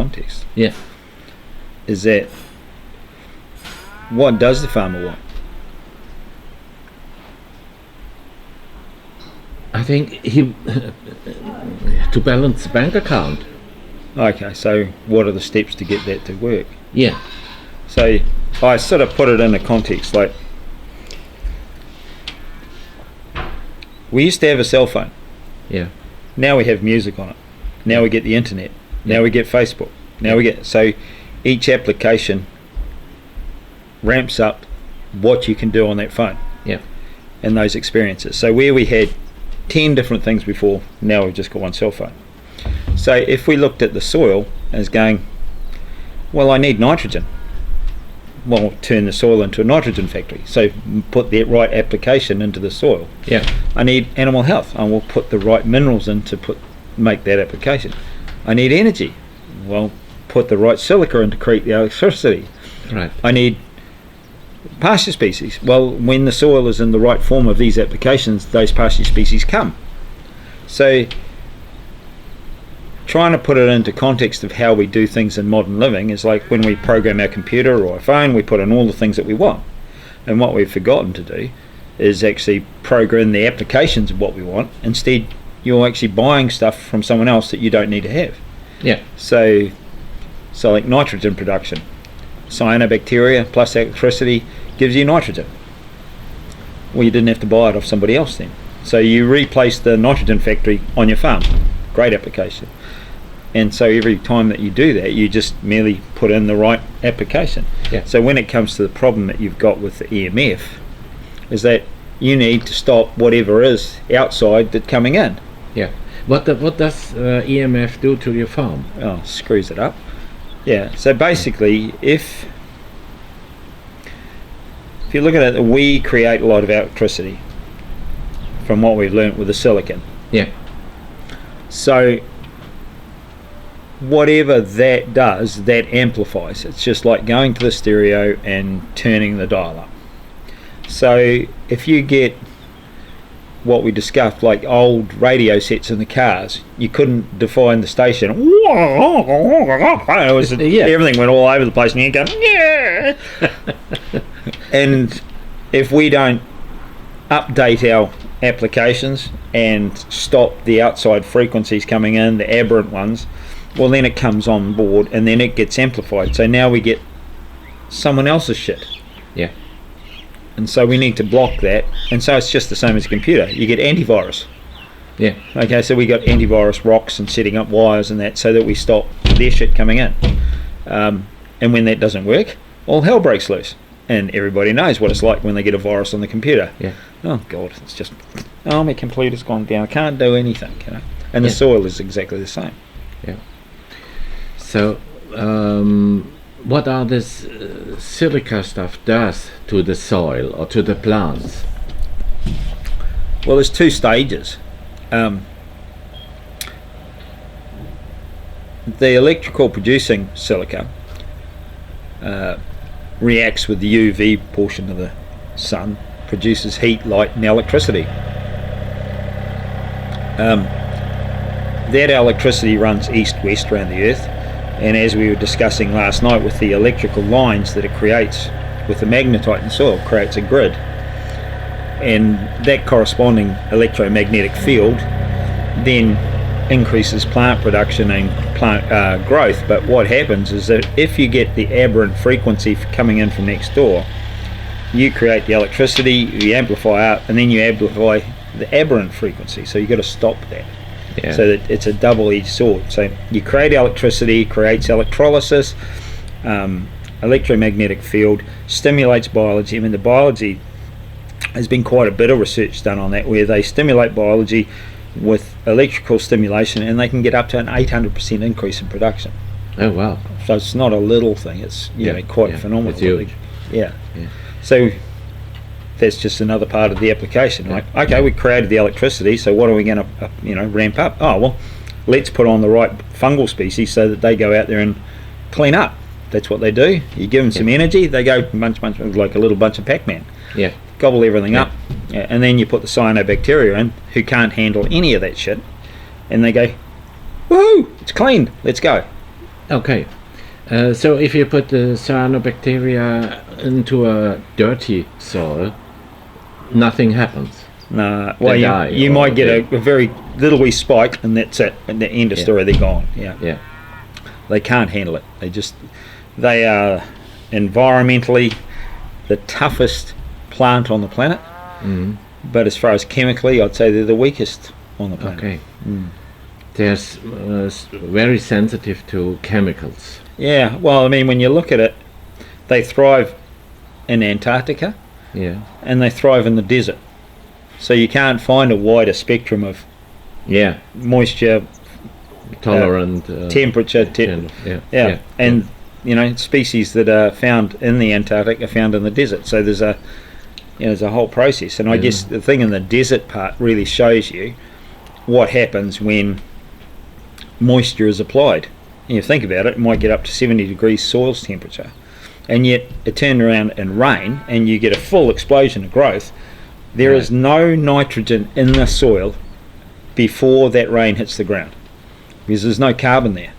context. Yeah. Is that what does the farmer want? I think he to balance the bank account. Okay, so what are the steps to get that to work? Yeah. So I sort of put it in a context like, we used to have a cell phone. Yeah. Now we have music on it. Now we get the internet. Now we get Facebook. Now we get, so each application ramps up what you can do on that phone. Yeah. And those experiences. So where we had 10 different things before, now we've just got one cell phone. So if we looked at the soil as going, well, I need nitrogen. Well, turn the soil into a nitrogen factory. So put the right application into the soil. Yeah. I need animal health. I will put the right minerals in to make that application. I need energy. Well, put the right silica in to create the electricity. Right. I need pasture species. Well, when the soil is in the right form of these applications, those pasture species come. So trying to put it into context of how we do things in modern living is like when we program our computer or our phone, we put in all the things that we want. And what we've forgotten to do is actually program the applications of what we want. Instead, you're actually buying stuff from someone else that you don't need to have. Yeah. So like nitrogen production. Cyanobacteria plus electricity gives you nitrogen. Well, you didn't have to buy it off somebody else then. So you replace the nitrogen factory on your farm. Great application. And so every time that you do that, you just merely put in the right application. Yeah. So when it comes to the problem that you've got with the EMF, is that you need to stop whatever is outside that's coming in. Yeah. What does EMF do to your farm? Oh, screws it up. Yeah. So basically, if you look at it, we create a lot of electricity from what we've learnt with the silicon. Yeah. So whatever that does, that amplifies. It's just like going to the stereo and turning the dial up. So if you get what we discussed, like old radio sets in the cars, you couldn't define the station. It was, everything went all over the place and you go, yeah. And if we don't update our applications and stop the outside frequencies coming in, the aberrant ones, well then it comes on board and then it gets amplified. So now we get someone else's shit. Yeah. And so we need to block that. And so it's just the same as a computer. You get antivirus. Yeah. Okay, so we got antivirus rocks and setting up wires and that so that we stop their shit coming in. And when that doesn't work, all hell breaks loose. And everybody knows what it's like when they get a virus on the computer. Yeah. Oh God, it's just, oh, my computer's gone down. I can't do anything, you know. And the soil is exactly the same. Yeah. So, what are this silica stuff does to the soil or to the plants? Well, there's two stages. The electrical producing silica reacts with the UV portion of the sun, produces heat, light and electricity. That electricity runs east-west around the earth, and as we were discussing last night with the electrical lines that it creates with the magnetite in the soil, creates a grid, and that corresponding electromagnetic field then increases plant production and plant growth. But what happens is that if you get the aberrant frequency coming in from next door, you create the electricity, you amplify out, and then you amplify the aberrant frequency, so you've got to stop that. Yeah. So that it's a double-edged sword. So you create electricity, creates electrolysis, electromagnetic field, stimulates biology. I mean, the biology, there's been quite a bit of research done on that, where they stimulate biology with electrical stimulation and they can get up to an 800% increase in production. Oh wow. So it's not a little thing, it's quite phenomenal. It's huge. Yeah. So that's just another part of the application. Like, okay, we created the electricity, so what are we going to ramp up? Oh well, let's put on the right fungal species so that they go out there and clean up. That's what they do. You give them some energy, they go bunch like a little bunch of Pac-Man. Yeah. Gobble everything up. Yeah, and then you put the cyanobacteria in, who can't handle any of that shit, and they go, woohoo, it's clean, let's go. Okay. So if you put the cyanobacteria into a dirty soil, nothing happens. No, They well, die, you or might get they- a very little wee spike, and that's it. And the end of Yeah. story, they're gone. Yeah. Yeah. They can't handle it. They are environmentally the toughest plant on the planet, Mm. but as far as chemically, I'd say they're the weakest on the planet. Okay. Mm. They're very sensitive to chemicals. Yeah, well, I mean, when you look at it, they thrive in Antarctica Yeah. and they thrive in the desert. So you can't find a wider spectrum of Yeah. moisture, Tolerant. temperature, Yeah. and you know, species that are found in the Antarctic are found in the desert. So there's a whole process, and I Yeah. guess the thing in the desert part really shows you what happens when moisture is applied. And you think about it, it might get up to 70 degrees soil's temperature, and yet it turns around and rain, and you get a full explosion of growth. There Right. is no nitrogen in the soil before that rain hits the ground, because there's no carbon there.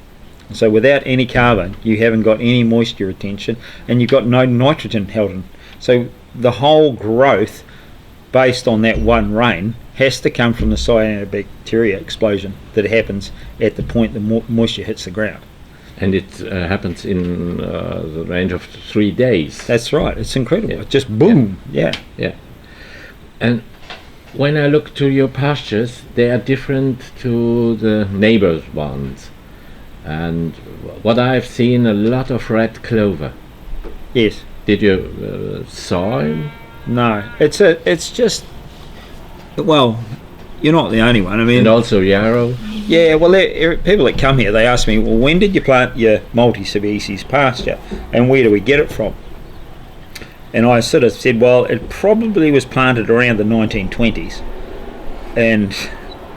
So without any carbon, you haven't got any moisture retention, and you've got no nitrogen held in. So the whole growth, based on that one rain, has to come from the cyanobacteria explosion that happens at the point the moisture hits the ground. And it happens in the range of 3 days. That's right. It's incredible. Yeah. It's just boom. Yeah. Yeah. And when I look to your pastures, they are different to the neighbors' ones. And what I've seen, a lot of red clover. Yes. Did you soil? No. It's just. Well, you're not the only one. I mean. And also yarrow? Yeah, well, people that come here, they ask me, well, when did you plant your multi-species pasture, and where do we get it from? And I sort of said, well, it probably was planted around the 1920s, and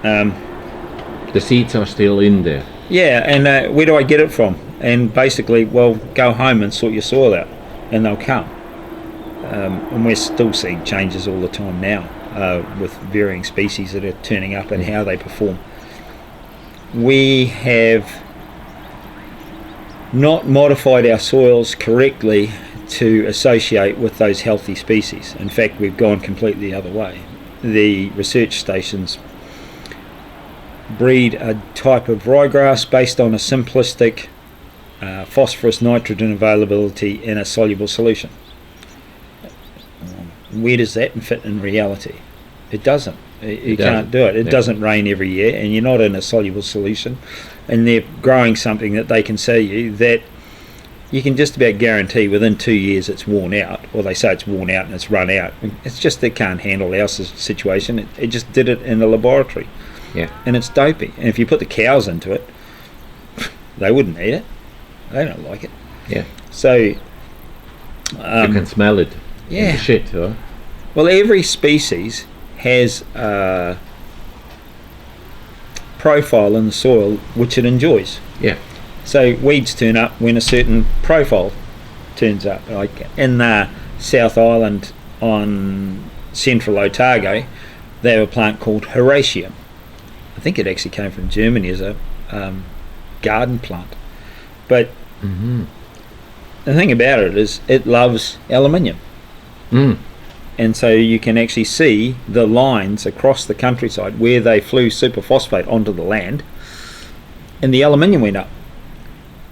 The seeds are still in there. yeah, and where do I get it from? And basically, well, go home and sort your soil out, and they'll come. And we're still seeing changes all the time now with varying species that are turning up and how they perform. We have not modified our soils correctly to associate with those healthy species. In fact, we've gone completely the other way. The research stations breed a type of ryegrass based on a simplistic phosphorus nitrogen availability in a soluble solution. Where does that fit in reality? It doesn't. You can't do it. It doesn't rain every year, and you're not in a soluble solution, and they're growing something that they can sell you that you can just about guarantee within 2 years it's worn out, or they say it's worn out and it's run out. It's just they can't handle our situation. It just did it in the laboratory. Yeah. And it's dopey. And if you put the cows into it, they wouldn't eat it. They don't like it. Yeah. So You can smell it. In yeah. the shit, huh? Well, every species has a profile in the soil which it enjoys. Yeah. So weeds turn up when a certain profile turns up. Like in the South Island on central Otago, they have a plant called Horatium. I think it actually came from Germany as a garden plant. But Mm-hmm. the thing about it is it loves aluminium. Mm. And so you can actually see the lines across the countryside where they flew superphosphate onto the land, and the aluminium went up,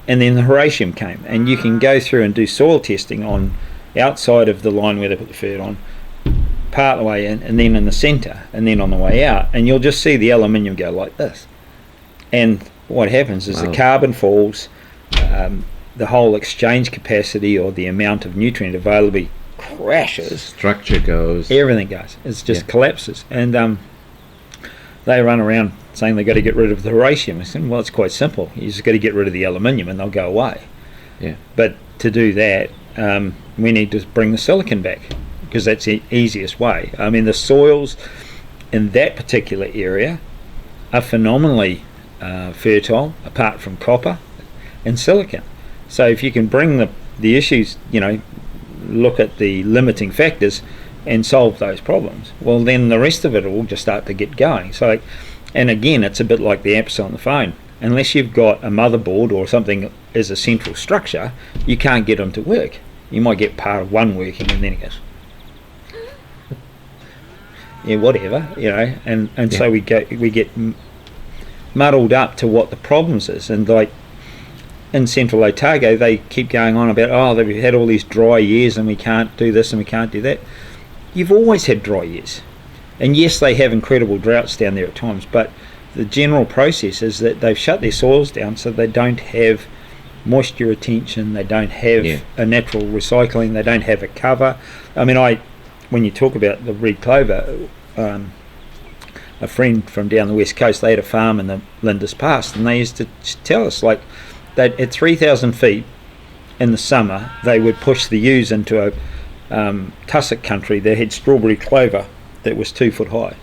and then the Horatium came, and you can go through and do soil testing on outside of the line where they put the fert on, part of the way in, and then in the centre, and then on the way out, and you'll just see the aluminium go like this. And what happens is the carbon falls, the whole exchange capacity or the amount of nutrient availability crashes, Structure goes. everything goes. It just collapses. And they run around saying they've got to get rid of the Horatium. I said, well, it's quite simple. You just got to get rid of the aluminium and they'll go away. Yeah. But to do that, we need to bring the silicon back, because that's the easiest way. I mean, the soils in that particular area are phenomenally fertile, apart from copper and silicon. So if you can bring the issues, look at the limiting factors and solve those problems, well, then the rest of it will just start to get going. So, and again, it's a bit like the apps on the phone. Unless you've got a motherboard or something as a central structure, you can't get them to work. You might get part of one working and then it goes, yeah, whatever, and so we get muddled up to what the problems is. And like in central Otago, they keep going on about, they've had all these dry years and we can't do this and we can't do that. You've always had dry years, and yes, they have incredible droughts down there at times, but the general process is that they've shut their soils down so they don't have moisture retention, they don't have a natural recycling, they don't have a cover. I mean, when you talk about the red clover, a friend from down the west coast, they had a farm in the Lindis Pass, and they used to tell us, like, that at 3,000 feet in the summer they would push the ewes into a tussock country that had strawberry clover that was 2 foot high.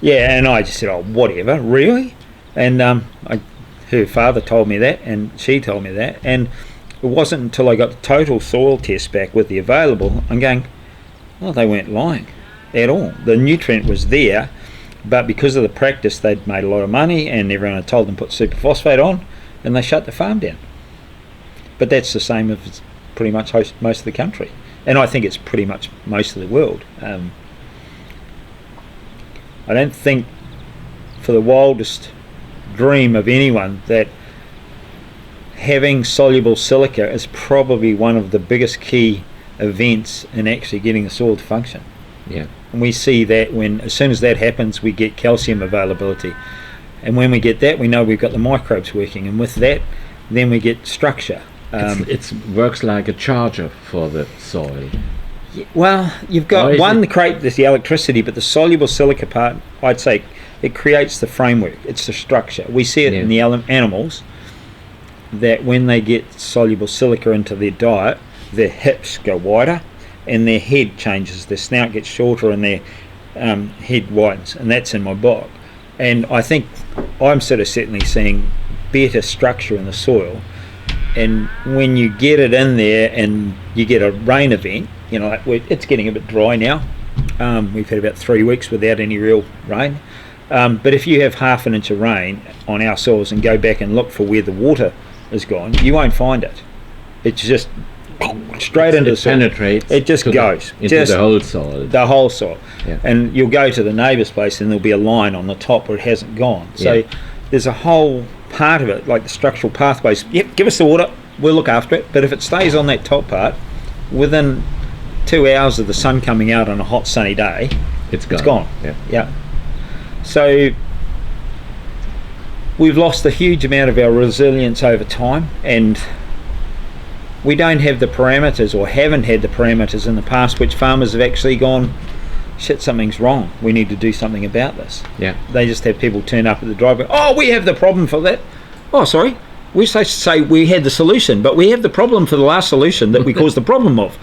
Yeah, and I just said, whatever, really? And her father told me that, and she told me that, and it wasn't until I got the total soil test back with the available, I'm going, they weren't lying at all. The nutrient was there, but because of the practice, they'd made a lot of money, and everyone had told them put superphosphate on, and they shut the farm down. But that's the same as pretty much most of the country, and I think it's pretty much most of the world. I don't think for the wildest dream of anyone that having soluble silica is probably one of the biggest key events in actually getting the soil to function. Yeah. And we see that as soon as that happens, we get calcium availability. And when we get that, we know we've got the microbes working, and with that, then we get structure. It works like a charger for the soil. Well, you've got one to create the electricity, but the soluble silica part, I'd say, it creates the framework. It's the structure. We see it in the animals, that when they get soluble silica into their diet, their hips go wider and their head changes. Their snout gets shorter and their head widens, and that's in my book. And I think I'm sort of certainly seeing better structure in the soil. And when you get it in there and you get a rain event, it's getting a bit dry now. We've had about 3 weeks without any real rain. But if you have half an inch of rain on our soils and go back and look for where the water is gone, you won't find it. It's just straight into the soil. Penetrates. It just goes into the whole soil. The whole soil. Yeah. And you'll go to the neighbour's place and there'll be a line on the top where it hasn't gone. So there's a whole part of it, like the structural pathways. Yep, give us the water, we'll look after it. But if it stays on that top part, within 2 hours of the sun coming out on a hot sunny day, it's gone. It's gone. Yeah. So we've lost a huge amount of our resilience over time, and we don't have the parameters, or haven't had the parameters in the past, which farmers have actually gone, shit, something's wrong, we need to do something about this. Yeah. They just have people turn up at the driveway, we have the problem for that. Sorry, we're supposed to say we had the solution, but we have the problem for the last solution that we caused the problem of.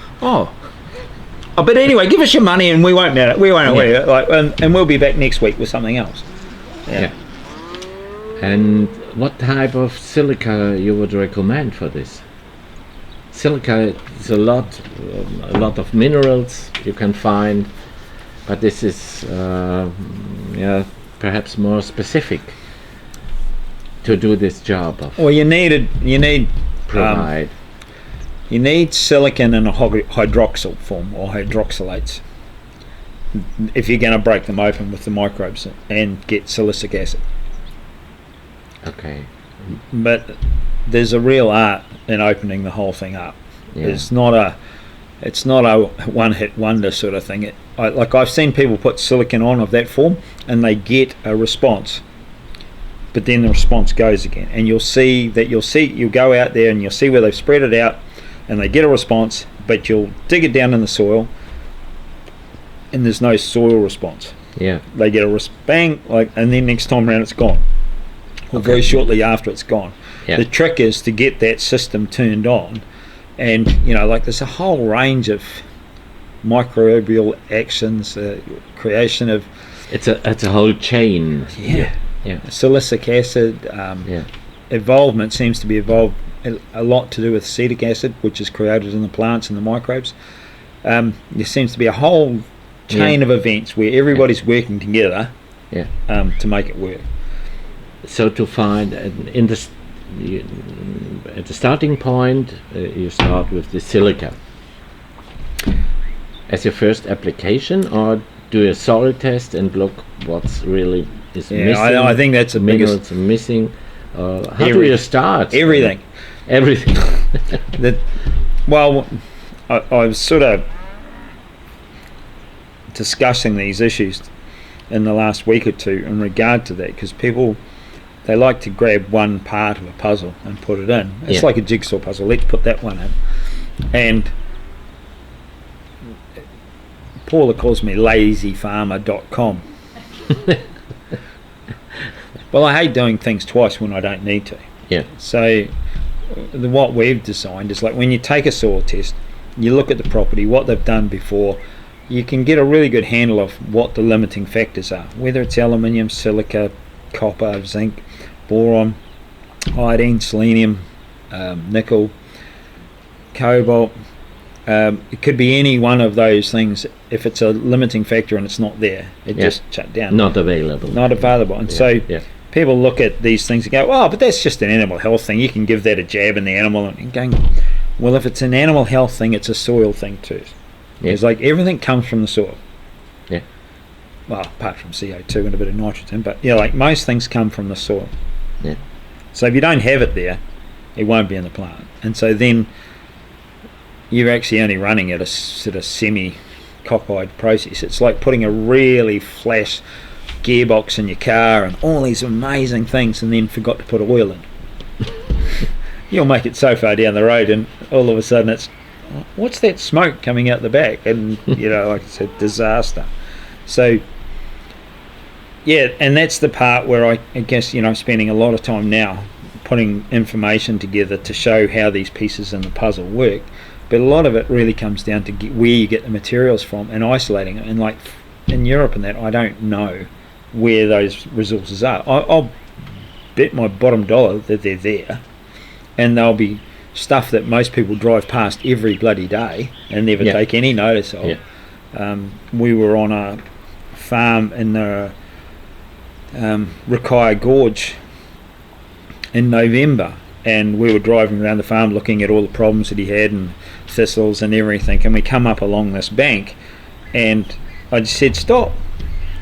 But anyway, give us your money and we won't matter. We won't worry. And we'll be back next week with something else. Yeah. And what type of silica you would recommend for this? Silica is a lot of minerals you can find, but this is perhaps more specific to do this job of. Well, you need provide. You need silicon in a hydroxyl form, or hydroxylates, if you're going to break them open with the microbes and get silicic acid. Okay. But there's a real art in opening the whole thing up. Yeah. It's not a one-hit wonder sort of thing. I've seen people put silicon on of that form and they get a response, but then the response goes again, and you'll go out there and you'll see where they've spread it out and they get a response, but you'll dig it down in the soil and there's no soil response. Yeah. They get a bang, and then next time around it's gone. Or very shortly after it's gone. Yeah. The trick is to get that system turned on, and there's a whole range of microbial actions, creation of. It's a whole chain. Yeah. Silicic acid. Yeah. Involvement seems to be evolved a lot to do with acetic acid, which is created in the plants and the microbes. There seems to be a whole chain of events where everybody's working together to make it work. So to find in at the starting point, you start with the silica as your first application, or do a soil test and look what's really is missing. I think that's the minerals biggest. Missing. How do you start? Everything. Everything. I was sort of discussing these issues in the last week or two in regard to that, because people, they like to grab one part of a puzzle and put it in. It's like a jigsaw puzzle. Let's put that one in. And Paula calls me lazyfarmer.com. Well, I hate doing things twice when I don't need to. Yeah. So what we've designed is, like, when you take a soil test, you look at the property, what they've done before, you can get a really good handle of what the limiting factors are, whether it's aluminium, silica, copper, zinc, boron, iodine, selenium, nickel, cobalt. It could be any one of those things. If it's a limiting factor and it's not there, it just shut down. Not available. And so people look at these things and go, "Oh, but that's just an animal health thing. You can give that a jab in the animal." And going, well, if it's an animal health thing, it's a soil thing too. It's like everything comes from the soil. Yeah. Well, apart from CO2 and a bit of nitrogen, but like most things come from the soil. Yeah. So if you don't have it there, it won't be in the plant. And so then you're actually only running at a sort of semi-cockeyed process. It's like putting a really flash gearbox in your car and all these amazing things, and then forgot to put oil in. You'll make it so far down the road, and all of a sudden it's, what's that smoke coming out the back? And like I said, disaster. So and that's the part where I guess spending a lot of time now putting information together to show how these pieces in the puzzle work. But a lot of it really comes down to where you get the materials from and isolating it. And like in Europe and that, I don't know where those resources are. I'll bet my bottom dollar that they're there, and they'll be stuff that most people drive past every bloody day and never take any notice of. We were on a farm in the Rakaya Gorge in November, and we were driving around the farm looking at all the problems that he had and thistles and everything, and we come up along this bank, and I just said, "Stop."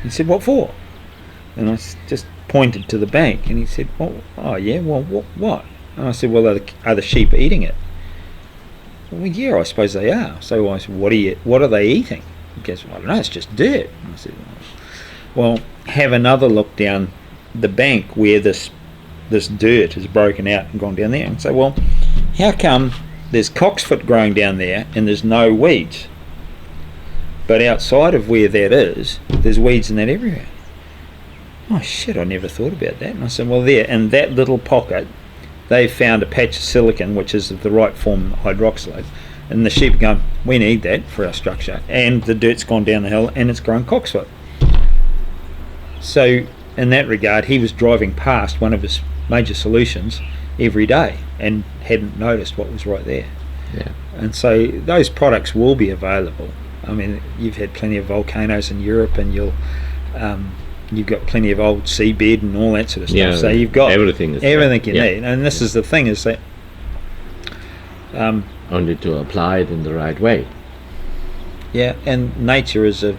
He said, "What for?" And I just pointed to the bank, and he said, "Oh yeah, well, what?" And I said, "Well, are the sheep eating it?" "Well, yeah, I suppose they are." So I said, "What are they eating?" He goes, "Well, I don't know, it's just dirt." And I said, "Well, have another look down the bank where this dirt has broken out and gone down there." And say, "Well, how come there's cocksfoot growing down there and there's no weeds, but outside of where that is, there's weeds in that area?" "Oh shit, I never thought about that." And I said, "Well, there in that little pocket, they found a patch of silicon, which is of the right form hydroxylate, and the sheep are going, 'We need that for our structure,' and the dirt's gone down the hill and it's grown cocksfoot." So in that regard, he was driving past one of his major solutions every day and hadn't noticed what was right there. And so those products will be available. I mean, you've had plenty of volcanoes in Europe, and you've got plenty of old seabed and all that sort of stuff. So you've got everything you need. And this is the thing, is that only to apply it in the right way. And nature is a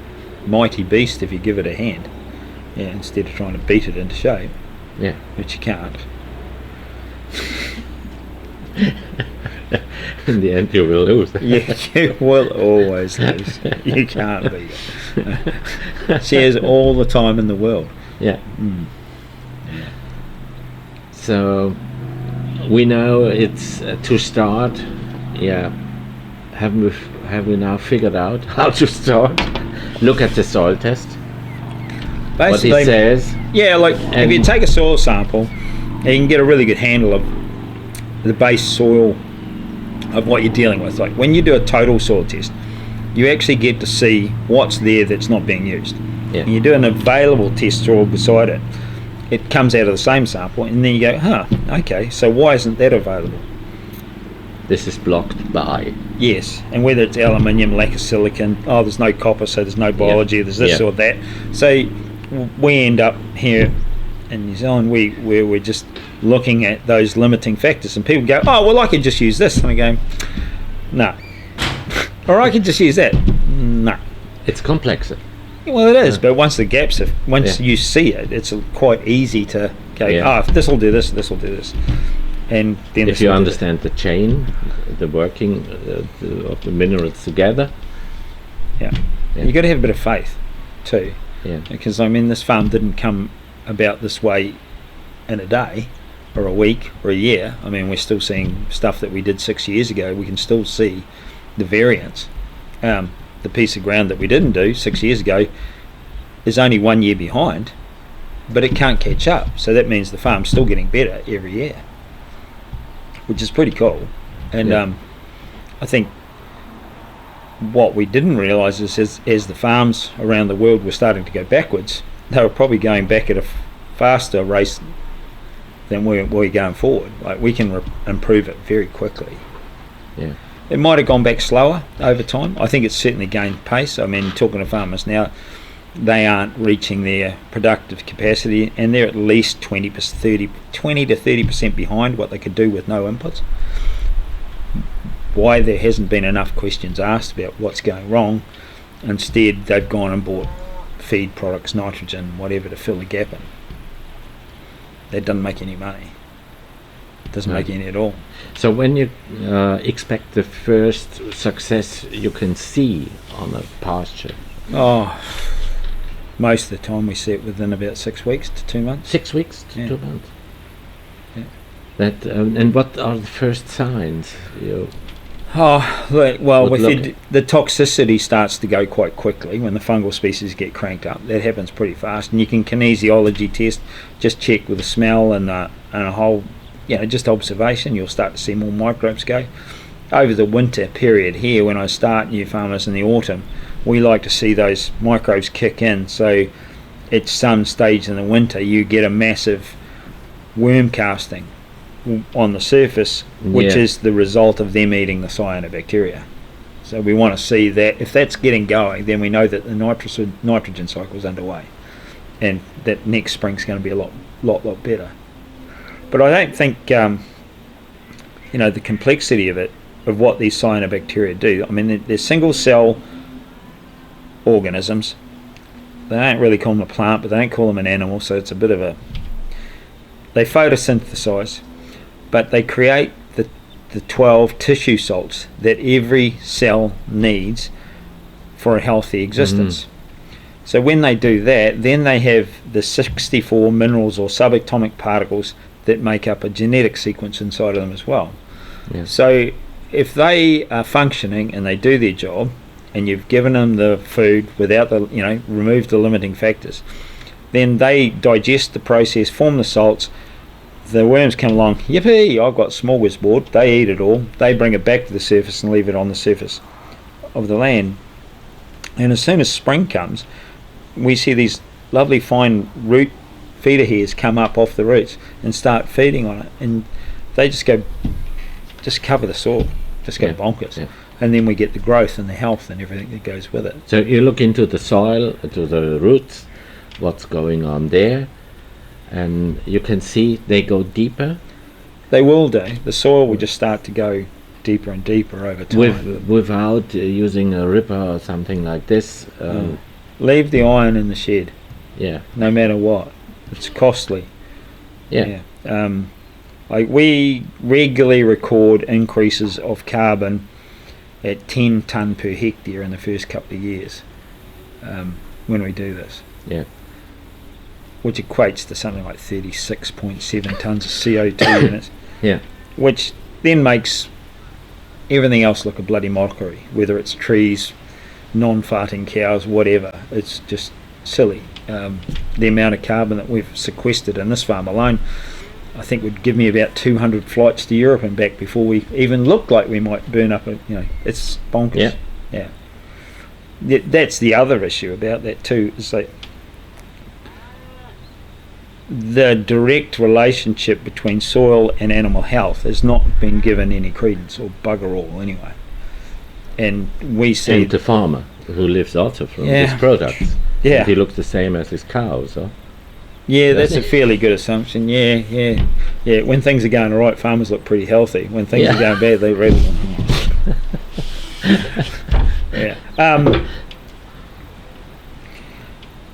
mighty beast if you give it a hand. Instead of trying to beat it into shape. Which you can't. In the end, you will lose. You will always lose. You can't beat it. She has all the time in the world. So we know it's to start. Have we now figured out how to start? Look at the soil test. Basically, what it says. If you take a soil sample, you can get a really good handle of the base soil of what you're dealing with. Like when you do a total soil test, you actually get to see what's there that's not being used. And you do an available test soil beside it. It comes out of the same sample, and then you go, okay, so why isn't that available? This is blocked by. Yes, and whether it's aluminium, lack of silicon, there's no copper, so there's no biology, there's this or that. So we end up here in New Zealand, we're just looking at those limiting factors, and people go, oh, well, I could just use this, and I go, no. Or I could just use that. No. It's complex. Well, it is, but once you see it, it's quite easy to go, if this will do this, this will do this. And then if you understand the chain, the working of the minerals together. Yeah. You've got to have a bit of faith too. Yeah. Because, this farm didn't come about this way in a day or a week or a year. We're still seeing stuff that we did 6 years ago. We can still see the variance. The piece of ground that we didn't do 6 years ago is only 1 year behind, but it can't catch up. So that means the farm's still getting better every year, which is pretty cool. And I think what we didn't realise is as the farms around the world were starting to go backwards, they were probably going back at a faster race than we're going forward. Like, we can improve it very quickly. Yeah. It might have gone back slower over time. I think it's certainly gained pace. Talking to farmers now, they aren't reaching their productive capacity, and they're at least 20 to 30% behind what they could do with no inputs. Why there hasn't been enough questions asked about what's going wrong. Instead, they've gone and bought feed products, nitrogen, whatever, to fill the gap in. That doesn't make any money. It doesn't make any at all. So when you expect the first success you can see on a pasture? Most of the time we see it within about 6 weeks to 2 months. 6 weeks to 2 months. Yeah. That and what are the first signs? The toxicity starts to go quite quickly when the fungal species get cranked up. That happens pretty fast, and you can kinesiology test, just check with the smell and a whole, just observation. You'll start to see more microbes go. Over the winter period here, when I start new farmers in the autumn, we like to see those microbes kick in. So at some stage in the winter, you get a massive worm casting on the surface, which is the result of them eating the cyanobacteria. So we want to see that. If that's getting going, then we know that the nitrogen cycle is underway, and that next spring's going to be a lot better. But I don't think the complexity of what these cyanobacteria do. They're single cell organisms. They don't really call them a plant, but they don't call them an animal, so it's a bit of a... They photosynthesize, but they create the 12 tissue salts that every cell needs for a healthy existence. So when they do that, then they have the 64 minerals or subatomic particles that make up a genetic sequence inside of them as well. Yeah. So if they are functioning and they do their job, and you've given them the food without removed the limiting factors, then they digest the process, form the salts. The worms come along, yippee, I've got smorgasbord. They eat it all. They bring it back to the surface and leave it on the surface of the land. And as soon as spring comes, we see these lovely fine root feeder hairs come up off the roots and start feeding on it. And they just cover the soil, go bonkers. Yeah. And then we get the growth and the health and everything that goes with it. So you look into the soil, to the roots, what's going on there, and you can see they go deeper. They will do. The soil will just start to go deeper and deeper over time. Without using a ripper or something like this. Leave the iron in the shed. Yeah. No matter what. It's costly. Yeah. We regularly record increases of carbon at 10 tonne per hectare in the first couple of years when we do this. Yeah. Which equates to something like 36.7 tonnes of CO2 units. Yeah. Which then makes everything else look a bloody mockery, whether it's trees, non-farting cows, whatever. It's just silly. The amount of carbon that we've sequestered in this farm alone, I think would give me about 200 flights to Europe and back before we even look like we might burn up it's bonkers. Yeah. That's the other issue about that too, is that the direct relationship between soil and animal health has not been given any credence, or bugger all anyway. And we see... And the farmer who lives also from these products. Yeah. He looks the same as his cows, huh? Yeah, that's a fairly good assumption. Yeah. When things are going all right, farmers look pretty healthy. When things are going bad, they really. Yeah.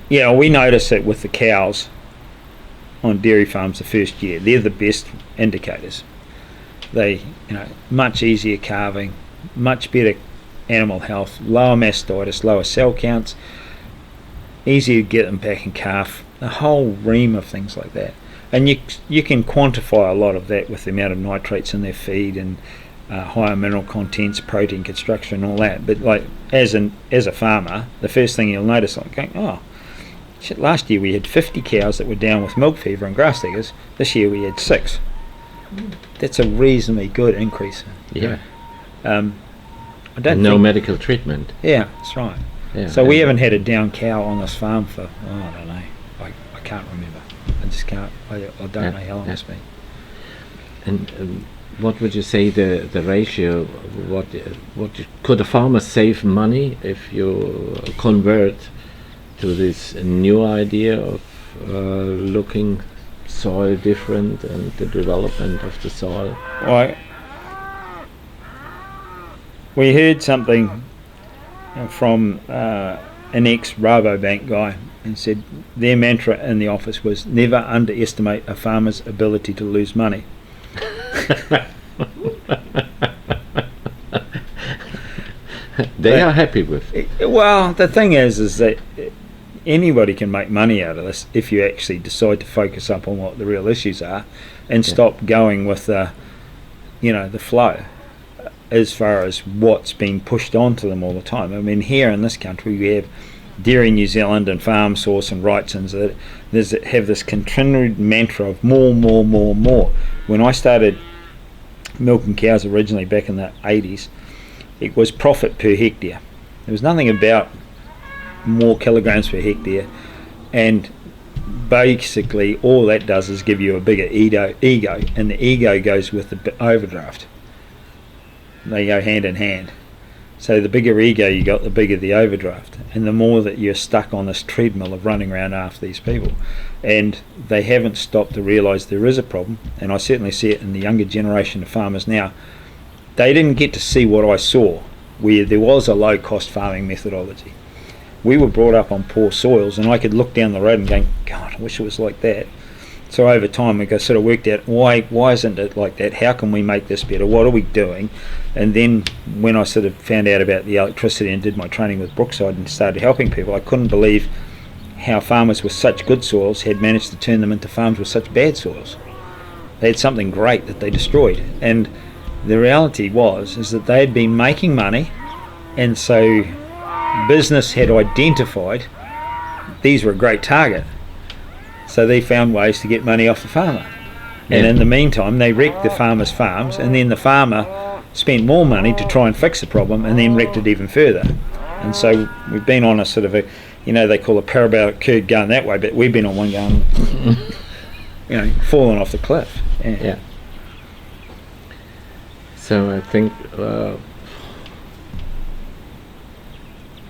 Yeah, we notice it with the cows on dairy farms the first year. They're the best indicators. They, much easier calving, much better animal health, lower mastitis, lower cell counts, easier to get them back in calf, a whole ream of things like that. And you can quantify a lot of that with the amount of nitrates in their feed and higher mineral contents, protein construction, and all that. But like as a farmer, the first thing you'll notice, like going, oh, shit, last year we had 50 cows that were down with milk fever and grass diggers. This year we had 6. That's a reasonably good increase. Yeah. I don't no think, medical treatment. Yeah, that's right. Yeah, so we haven't had a down cow on this farm for, I don't know, I can't remember. I just can't, I don't know how long it's been. And what would you say the ratio, what could a farmer save money if you convert to this new idea of looking soil different and the development of the soil? Right. We heard something from an ex-Rabobank guy and said their mantra in the office was never underestimate a farmer's ability to lose money. They are happy with it. Well, the thing is that anybody can make money out of this if you actually decide to focus up on what the real issues are and stop going with the flow as far as what's being pushed onto them all the time. I mean, here in this country we have Dairy New Zealand and Farm Source and Wrightson's that have this continued mantra of more. When I started milking cows originally back in the 80s, it was profit per hectare. There was nothing about more kilograms per hectare, and basically all that does is give you a bigger ego, and the ego goes with the overdraft. They go hand in hand. So the bigger ego you got, the bigger the overdraft, and the more that you're stuck on this treadmill of running around after these people. And they haven't stopped to realise there is a problem, and I certainly see it in the younger generation of farmers now. They didn't get to see what I saw, where there was a low-cost farming methodology. We were brought up on poor soils, and I could look down the road and go, God, I wish it was like that. So over time we sort of worked out why isn't it like that? How can we make this better? What are we doing? And then when I sort of found out about the electricity and did my training with Brookside and started helping people, I couldn't believe how farmers with such good soils had managed to turn them into farms with such bad soils. They had something great that they destroyed, and the reality is that they had been making money, and so business had identified these were a great target. So they found ways to get money off the farmer. And in the meantime, they wrecked the farmer's farms, and then the farmer spent more money to try and fix the problem and then wrecked it even further. And so we've been on a sort of they call a parabolic curve going that way, but we've been on one going, falling off the cliff. Yeah. So I think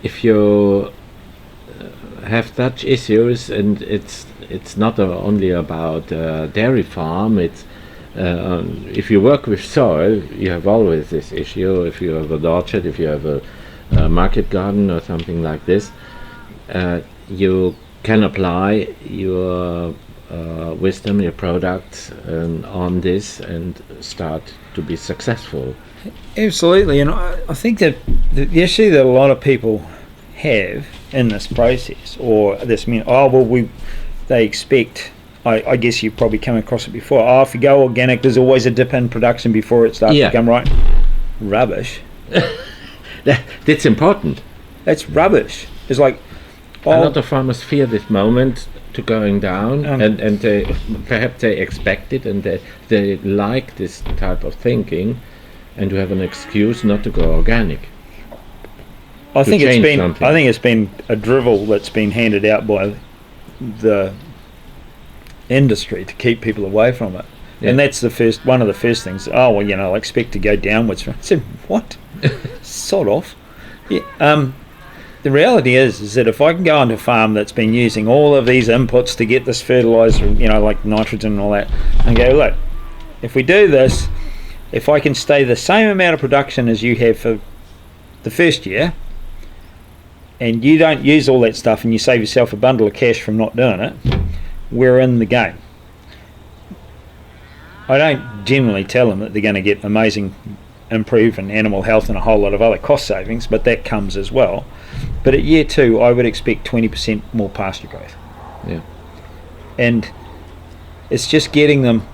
if you have such issues, and it's not only about dairy farm, it's if you work with soil, you have always this issue. If you have an orchard, if you have a market garden or something like this, you can apply your wisdom, your products on this and start to be successful. Absolutely, and I think that the issue that a lot of people have in this process, or this they expect, I guess you've probably come across it before, if you go organic there's always a dip in production before it starts to come right. Rubbish. That's important. That's rubbish. It's like a lot of farmers fear this moment to going down, and perhaps they expect it, and they like this type of thinking, and to have an excuse not to go organic. I think it's been a drivel that's been handed out by the industry to keep people away from it. Yeah. And that's one of the first things. I expect to go downwards. I said, what? Sod off. Yeah. the reality is that if I can go onto a farm that's been using all of these inputs to get this fertilizer, like nitrogen and all that, and go, look, if we do this, if I can stay the same amount of production as you have for the first year, and you don't use all that stuff and you save yourself a bundle of cash from not doing it, we're in the game. I don't generally tell them that they're going to get amazing improvement in animal health and a whole lot of other cost savings, but that comes as well. But at year 2, I would expect 20% more pasture growth. Yeah. And it's just getting them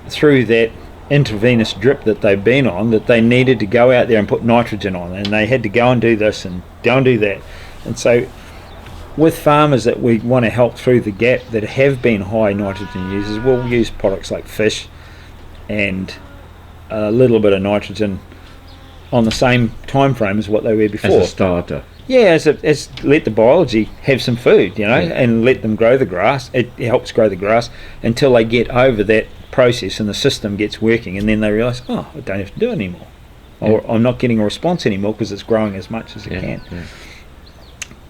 through that intravenous drip that they've been on, that they needed to go out there and put nitrogen on, and they had to go and do this and go and do that. And so with farmers that we want to help through the gap that have been high nitrogen users, we'll use products like fish and a little bit of nitrogen on the same time frame as what they were before. As a starter. Yeah, as let the biology have some food, and let them grow the grass. It helps grow the grass until they get over that process and the system gets working, and then they realise, I don't have to do it anymore, or I'm not getting a response anymore because it's growing as much as it can. Yeah.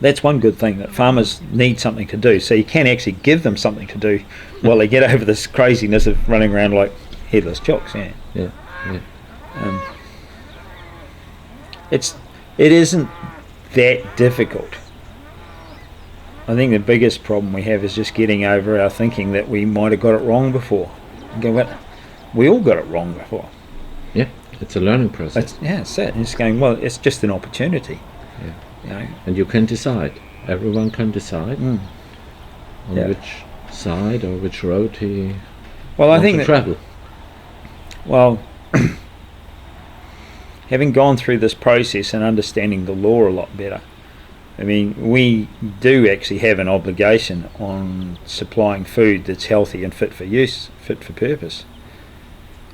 That's one good thing, that farmers need something to do, so you can actually give them something to do while they get over this craziness of running around like headless chooks. Yeah. It isn't that difficult. I think the biggest problem we have is just getting over our thinking that we might have got it wrong before. And go, well, we all got it wrong before. Yeah, it's a learning process. It's that. And it's going, well, it's just an opportunity. Yeah. And you can decide. Everyone can decide on which side or which road he wants to travel. Well, having gone through this process and understanding the law a lot better, I mean, we do actually have an obligation on supplying food that's healthy and fit for use, fit for purpose.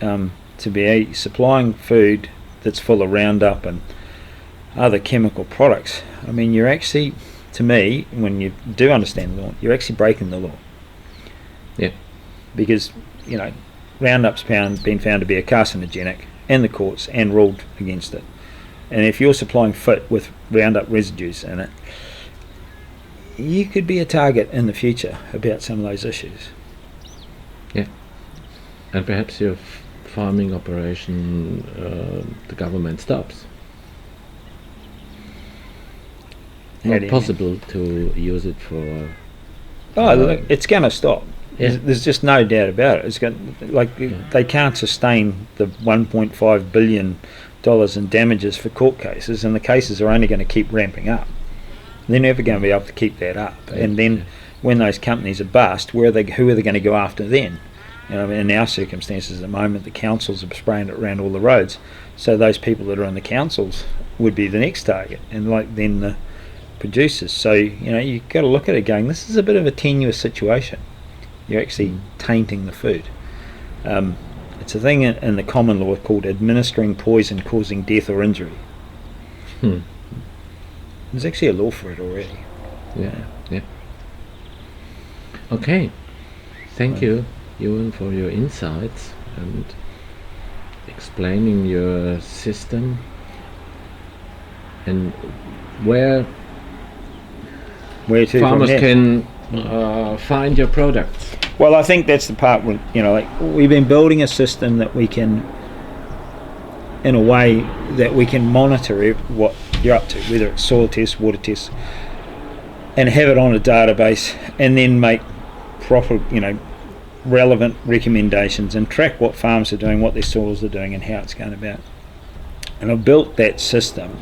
To be supplying food that's full of Roundup and other chemical products, I mean, you're actually, to me, when you do understand the law, you're actually breaking the law. Yeah. Because, Roundup's been found to be a carcinogenic in the courts and ruled against it. And if you're supplying fit with Roundup residues in it, you could be a target in the future about some of those issues. Yeah. And perhaps your farming operation, the government stops. Not possible to use it for... look, it's going to stop. Yeah. There's just no doubt about it. It's going they can't sustain the $1.5 billion in damages for court cases, and the cases are only going to keep ramping up. They're never going to be able to keep that up. And then when those companies are bust, who are they going to go after then? In our circumstances at the moment, the councils are spraying it around all the roads, so those people that are in the councils would be the next target, and then the producers. So you've got to look at it going, this is a bit of a tenuous situation. You're actually tainting the food. It's a thing in the common law called administering poison causing death or injury. There's actually a law for it already. Yeah. Okay. Thank you, Ewan, for your insights and explaining your system and where to farmers can find your products. Well, I think that's the part where, we've been building a system that we can, in a way, that we can monitor what you're up to, whether it's soil tests, water tests, and have it on a database, and then make proper, relevant recommendations and track what farms are doing, what their soils are doing, and how it's going about. And I've built that system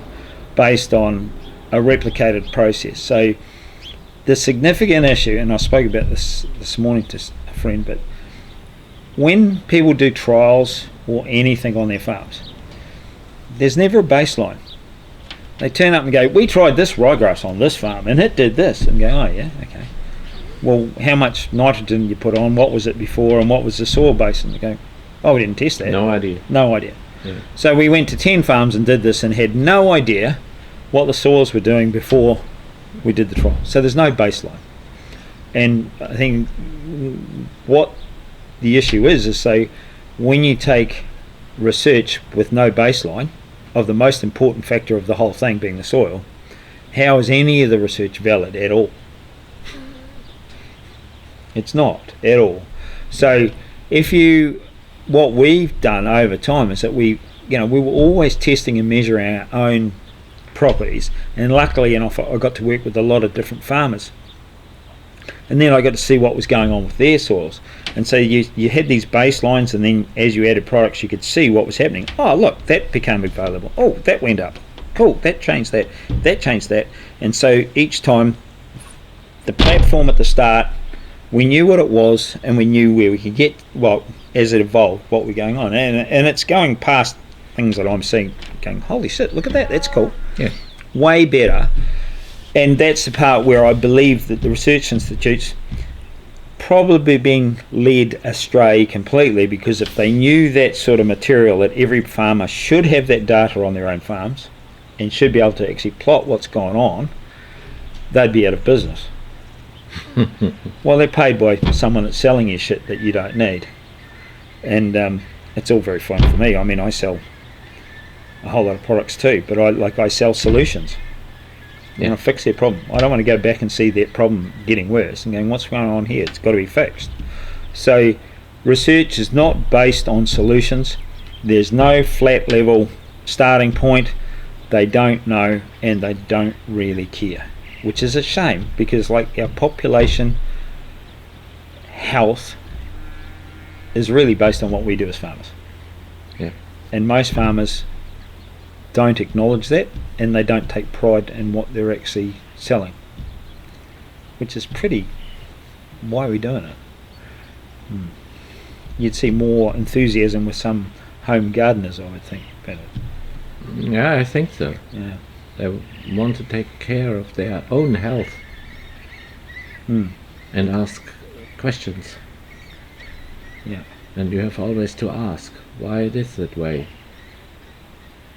based on a replicated process. So the significant issue, and I spoke about this morning to a friend, but when people do trials or anything on their farms, there's never a baseline. They turn up and go, we tried this ryegrass on this farm and it did this, and go, oh yeah, okay. Well, how much nitrogen you put on, what was it before, and what was the soil base? And they go, oh, we didn't test that. No idea. Yeah. So we went to 10 farms and did this and had no idea what the soils were doing before we did the trial. So there's no baseline. And I think what the issue is so when you take research with no baseline of the most important factor of the whole thing being the soil, How is any of the research valid at all? It's not at all. So what we've done over time is that we were always testing and measuring our own properties, and luckily enough I got to work with a lot of different farmers, and then I got to see what was going on with their soils. And so you had these baselines, and then as you added products you could see what was happening. Oh look, that became available, oh that went up, cool, that changed that changed that. And so each time, the platform at the start, we knew what it was, and we knew where we could get, well, as it evolved, what was going on. And it's going past things that I'm seeing, going, holy shit, look at that, that's cool. Yeah. Way better. And that's the part where I believe that the research institutes probably being led astray completely, because if they knew that sort of material, that every farmer should have that data on their own farms and should be able to actually plot what's going on, they'd be out of business. Well, they're paid by someone that's selling you shit that you don't need, and it's all very fun for me. I mean, I sell a whole lot of products too, but I sell solutions. I want to fix their problem. I don't want to go back and see that problem getting worse and going, what's going on here? It's got to be fixed. So research is not based on solutions. There's no flat level starting point. They don't know, and they don't really care, which is a shame, because like our population health is really based on what we do as farmers. Yeah. And most farmers don't acknowledge that, and they don't take pride in what they're actually selling, which is pretty, why are we doing it? You'd see more enthusiasm with some home gardeners, I would think, about it. Yeah, I think so. Yeah. They want to take care of their own health and ask questions. Yeah. And you have always to ask why it is that way.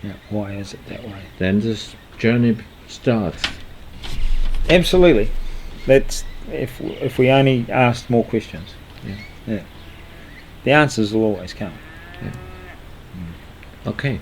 Yeah. Why is it that way? Then this journey starts. Absolutely. That's if we only asked more questions. Yeah. The answers will always come. Okay.